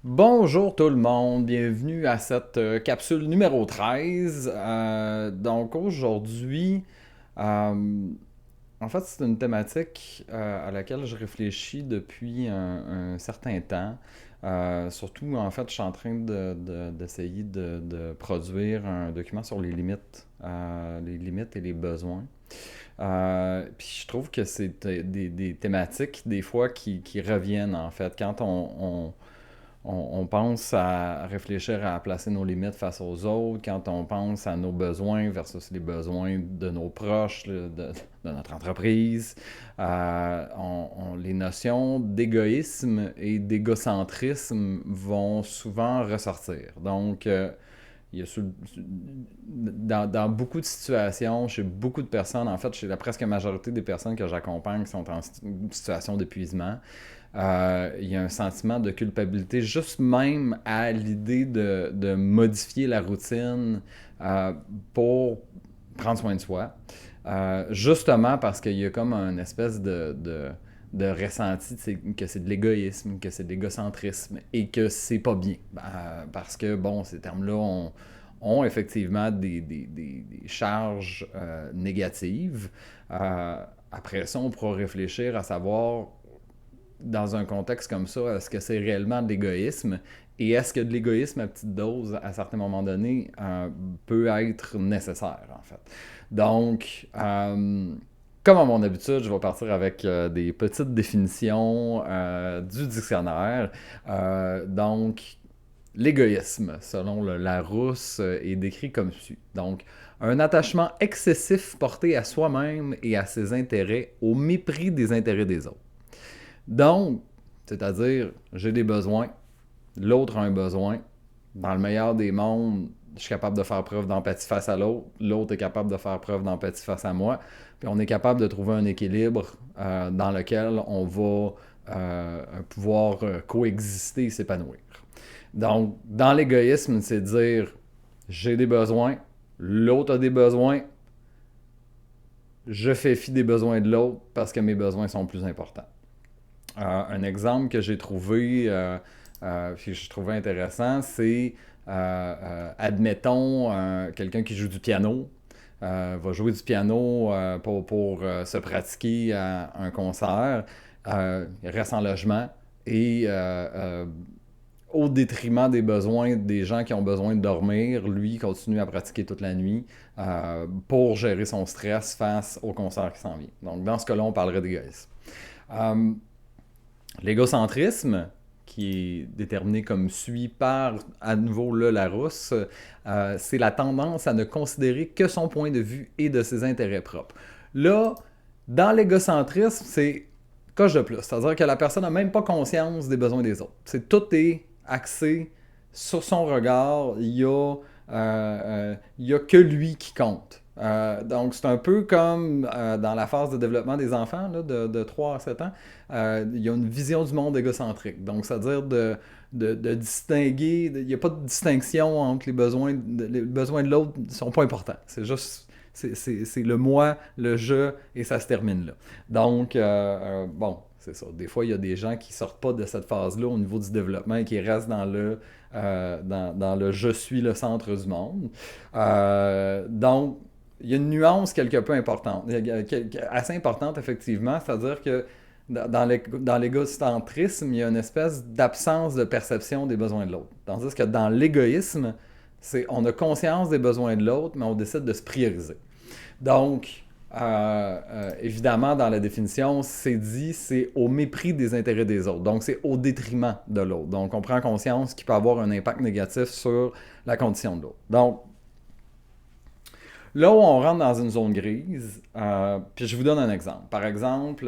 Bonjour tout le monde, bienvenue à cette capsule numéro 13. Donc aujourd'hui, euh, en fait c'est une thématique à laquelle je réfléchis depuis un certain temps. Surtout en fait je suis en train d'essayer de produire un document sur les limites et les besoins. Puis je trouve que c'est des thématiques des fois qui reviennent en fait quand on pense à réfléchir à placer nos limites face aux autres, quand on pense à nos besoins versus les besoins de nos proches, de notre entreprise. Les notions d'égoïsme et d'égocentrisme vont souvent ressortir. Donc, il y a dans beaucoup de situations, chez beaucoup de personnes, en fait, chez la presque majorité des personnes que j'accompagne qui sont en situation d'épuisement, il y a un sentiment de culpabilité, juste même à l'idée de modifier la routine pour prendre soin de soi. Justement parce qu'il y a comme une espèce de ressenti que c'est de l'égoïsme, que c'est de l'égocentrisme et que c'est pas bien. Parce que, bon, ces termes-là ont effectivement des charges négatives. Après ça, on pourra réfléchir à savoir dans un contexte comme ça, est-ce que c'est réellement de l'égoïsme? Et est-ce que de l'égoïsme à petite dose, à certains moments donnés, peut être nécessaire, en fait? Donc, comme à mon habitude, je vais partir avec des petites définitions du dictionnaire. Donc, l'égoïsme, selon le Larousse, est décrit comme suit. Donc, un attachement excessif porté à soi-même et à ses intérêts au mépris des intérêts des autres. Donc, c'est-à-dire, j'ai des besoins, l'autre a un besoin. Dans le meilleur des mondes, je suis capable de faire preuve d'empathie face à l'autre, l'autre est capable de faire preuve d'empathie face à moi, puis on est capable de trouver un équilibre dans lequel on va pouvoir coexister et s'épanouir. Donc, dans l'égoïsme, c'est dire j'ai des besoins, l'autre a des besoins, je fais fi des besoins de l'autre parce que mes besoins sont plus importants. Un exemple que j'ai trouvé, que je trouvais intéressant, c'est, admettons, quelqu'un qui joue du piano, va jouer du piano pour se pratiquer à un concert, il reste en logement et au détriment des besoins des gens qui ont besoin de dormir, lui continue à pratiquer toute la nuit pour gérer son stress face au concert qui s'en vient. Donc dans ce cas-là, on parlerait d'égoïsme. Euh, L'égocentrisme, qui est déterminé comme suit par, à nouveau, le Larousse, c'est la tendance à ne considérer que son point de vue et de ses intérêts propres. Là, dans l'égocentrisme, c'est coche de plus. C'est-à-dire que la personne n'a même pas conscience des besoins des autres. Tout est axé sur son regard. Il y a que lui qui compte. Donc, c'est un peu comme dans la phase de développement des enfants, là, de 3 à 7 ans. Il y a une vision du monde égocentrique. Donc, c'est-à-dire de distinguer, il n'y a pas de distinction entre les besoins de l'autre ne sont pas importants. C'est juste, c'est le moi, le je, et ça se termine là. Donc, bon, c'est ça. Des fois, il y a des gens qui sortent pas de cette phase-là au niveau du développement et qui restent dans le je suis le centre du monde. Donc, il y a une nuance quelque peu importante, assez importante effectivement, c'est-à-dire que dans l'égocentrisme, il y a une espèce d'absence de perception des besoins de l'autre. Tandis que dans l'égoïsme, on a conscience des besoins de l'autre, mais on décide de se prioriser. Donc, évidemment, dans la définition, c'est dit, c'est au mépris des intérêts des autres. Donc, c'est au détriment de l'autre. Donc, on prend conscience qu'il peut avoir un impact négatif sur la condition de l'autre. Donc, là où on rentre dans une zone grise, puis je vous donne un exemple. Par exemple,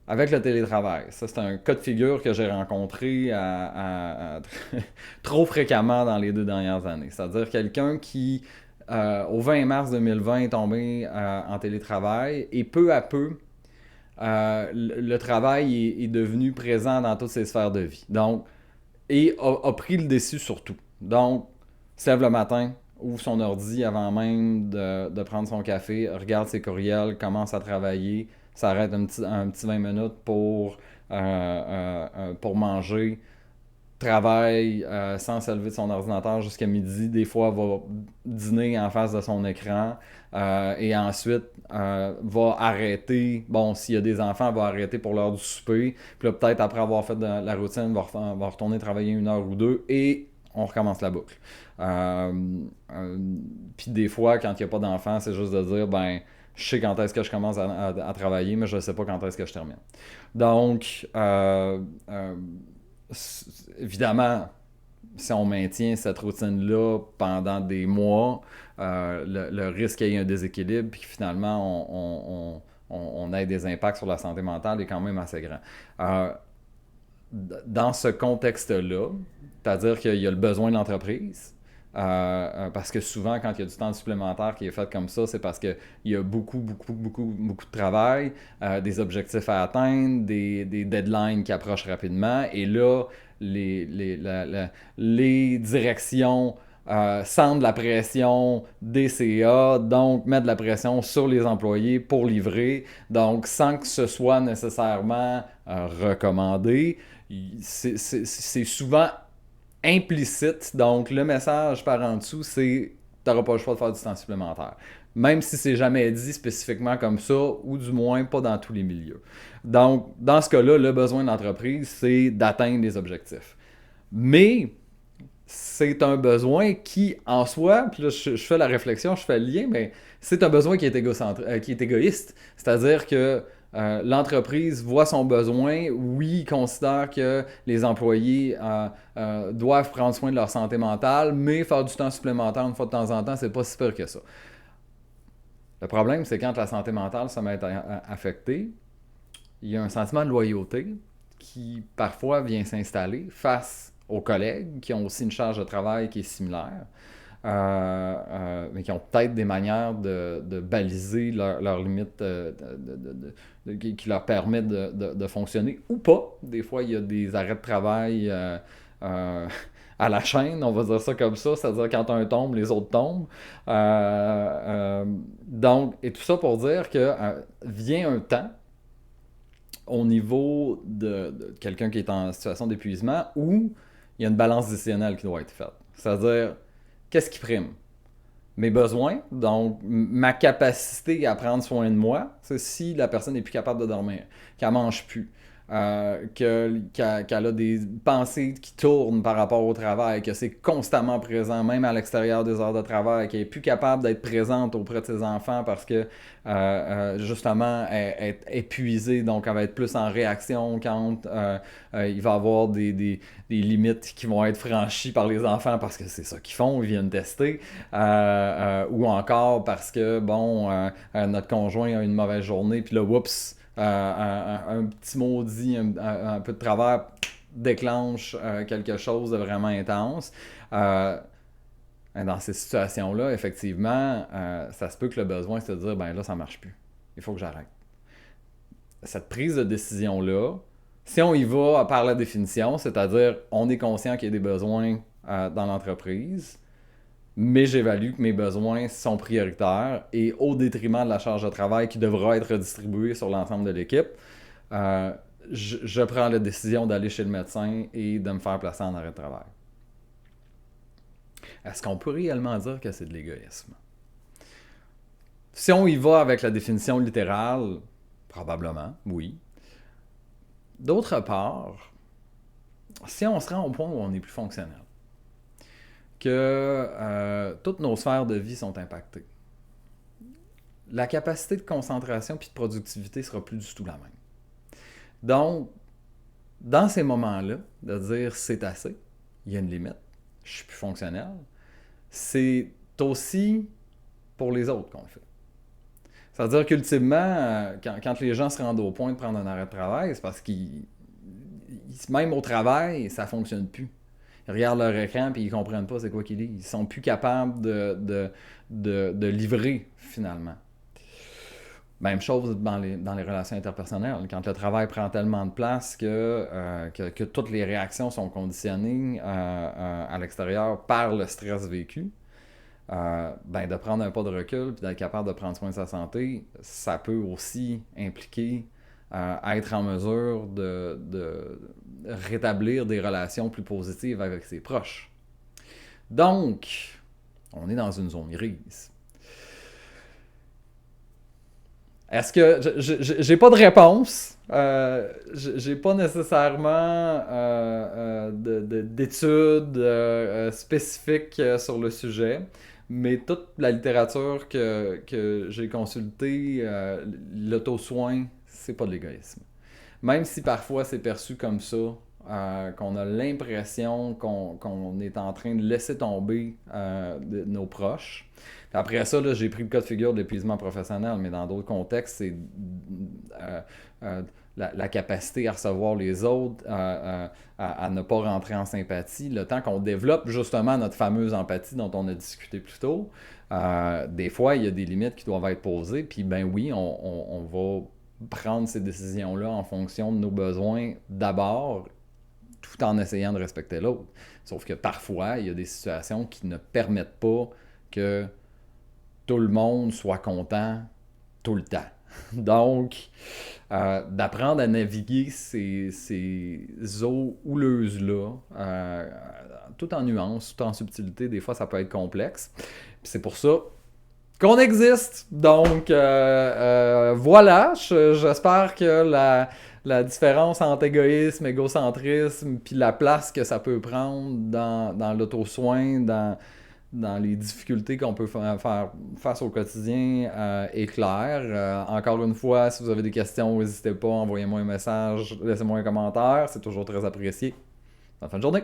avec le télétravail, ça c'est un cas de figure que j'ai rencontré trop fréquemment dans les 2 dernières années. C'est-à-dire quelqu'un qui, au 20 mars 2020, est tombé en télétravail et peu à peu, le travail est devenu présent dans toutes ses sphères de vie. Donc, et a pris le dessus sur tout. Donc, se lève le matin, ouvre son ordi avant même de prendre son café, regarde ses courriels, commence à travailler, s'arrête un petit 20 minutes pour pour manger, travaille sans se lever de son ordinateur jusqu'à midi, des fois va dîner en face de son écran et ensuite va arrêter, bon s'il y a des enfants, va arrêter pour l'heure du souper, puis là peut-être après avoir fait de la routine, va retourner travailler 1 heure ou 2 et on recommence la boucle. Euh, euh, Puis des fois quand il n'y a pas d'enfants, c'est juste de dire ben je sais quand est-ce que je commence à travailler, mais je ne sais pas quand est-ce que je termine. Donc, évidemment, si on maintient cette routine-là pendant des mois, le risque qu'il y ait un déséquilibre, puis que finalement on ait des impacts sur la santé mentale est quand même assez grand. Euh, dans ce contexte-là, c'est-à-dire qu'il y a le besoin de l'entreprise, parce que souvent, quand il y a du temps supplémentaire qui est fait comme ça, c'est parce qu'il y a beaucoup de travail, des objectifs à atteindre, des deadlines qui approchent rapidement. Et là, les directions sentent la pression des CA, donc mettent de la pression sur les employés pour livrer, donc sans que ce soit nécessairement recommandé. C'est souvent implicite. Donc, le message par en dessous, c'est tu n'auras pas le choix de faire du temps supplémentaire. Même si c'est jamais dit spécifiquement comme ça, ou du moins pas dans tous les milieux. Donc, dans ce cas-là, le besoin de l'entreprise, c'est d'atteindre les objectifs. Mais c'est un besoin qui, en soi, puis là, je fais la réflexion, je fais le lien, mais c'est un besoin qui est égoïste. C'est-à-dire que l'entreprise voit son besoin, oui, considère que les employés doivent prendre soin de leur santé mentale, mais faire du temps supplémentaire une fois de temps en temps, c'est pas si pire que ça. Le problème, c'est quand la santé mentale se met à affectée, il y a un sentiment de loyauté qui parfois vient s'installer face aux collègues qui ont aussi une charge de travail qui est similaire, mais qui ont peut-être des manières de baliser leurs limites qui leur permettent de fonctionner ou pas. Des fois, il y a des arrêts de travail à la chaîne, on va dire ça comme ça, c'est-à-dire quand un tombe, les autres tombent. Donc, et tout ça pour dire que vient un temps au niveau de quelqu'un qui est en situation d'épuisement où il y a une balance décisionnelle qui doit être faite. C'est-à-dire, qu'est-ce qui prime? Mes besoins, donc ma capacité à prendre soin de moi, c'est si la personne n'est plus capable de dormir, qu'elle mange plus, qu'elle a des pensées qui tournent par rapport au travail, que c'est constamment présent, même à l'extérieur des heures de travail, qu'elle est plus capable d'être présente auprès de ses enfants parce que justement elle est épuisée, donc elle va être plus en réaction quand il va y avoir des limites qui vont être franchies par les enfants parce que c'est ça qu'ils font, ils viennent tester, ou encore parce que, bon, notre conjoint a une mauvaise journée, puis là, oups, un petit maudit, un peu de travers déclenche quelque chose de vraiment intense. Dans ces situations-là, effectivement, ça se peut que le besoin, c'est de dire, ben là, ça marche plus. Il faut que j'arrête. Cette prise de décision-là, si on y va par la définition, c'est-à-dire on est conscient qu'il y a des besoins dans l'entreprise, mais j'évalue que mes besoins sont prioritaires et au détriment de la charge de travail qui devra être redistribuée sur l'ensemble de l'équipe, euh, je prends la décision d'aller chez le médecin et de me faire placer en arrêt de travail. Est-ce qu'on peut réellement dire que c'est de l'égoïsme? Si on y va avec la définition littérale, probablement, oui. D'autre part, si on se rend au point où on n'est plus fonctionnel, que toutes nos sphères de vie sont impactées, la capacité de concentration puis de productivité sera plus du tout la même. Donc, dans ces moments-là, de dire c'est assez, il y a une limite, je suis plus fonctionnel, c'est aussi pour les autres qu'on le fait. C'est-à-dire qu'ultimement, quand les gens se rendent au point de prendre un arrêt de travail, c'est parce qu'ils, même au travail, ça ne fonctionne plus. Ils regardent leur écran et ils ne comprennent pas c'est quoi qu'ils lisent. Ils ne sont plus capables de livrer finalement. Même chose dans les relations interpersonnelles. Quand le travail prend tellement de place que toutes les réactions sont conditionnées à l'extérieur par le stress vécu, ben de prendre un pas de recul et d'être capable de prendre soin de sa santé, ça peut aussi impliquer être en mesure de rétablir des relations plus positives avec ses proches. Donc, on est dans une zone grise. Est-ce que j'ai pas de réponse? J'ai pas nécessairement d'études spécifiques sur le sujet, mais toute la littérature que j'ai consultée, l'auto-soin, c'est pas de l'égoïsme. Même si parfois c'est perçu comme ça, qu'on a l'impression qu'on est en train de laisser tomber nos proches. Puis après ça, là, j'ai pris le cas de figure de l'épuisement professionnel, mais dans d'autres contextes, c'est euh, euh, la capacité à recevoir les autres, à ne pas rentrer en sympathie, le temps qu'on développe justement notre fameuse empathie dont on a discuté plus tôt. Des fois, il y a des limites qui doivent être posées, puis ben oui, on va prendre ces décisions-là en fonction de nos besoins d'abord, tout en essayant de respecter l'autre. Sauf que parfois, il y a des situations qui ne permettent pas que tout le monde soit content tout le temps. Donc, d'apprendre à naviguer ces eaux houleuses-là, tout en nuance, tout en subtilité, des fois ça peut être complexe. Puis c'est pour ça qu'on existe. Donc, voilà, j'espère que la différence entre égoïsme, égocentrisme, puis la place que ça peut prendre dans l'auto-soin, dans les difficultés qu'on peut faire face au quotidien est claire. Encore une fois, si vous avez des questions, n'hésitez pas, envoyez-moi un message, laissez-moi un commentaire, c'est toujours très apprécié. Bonne fin de journée!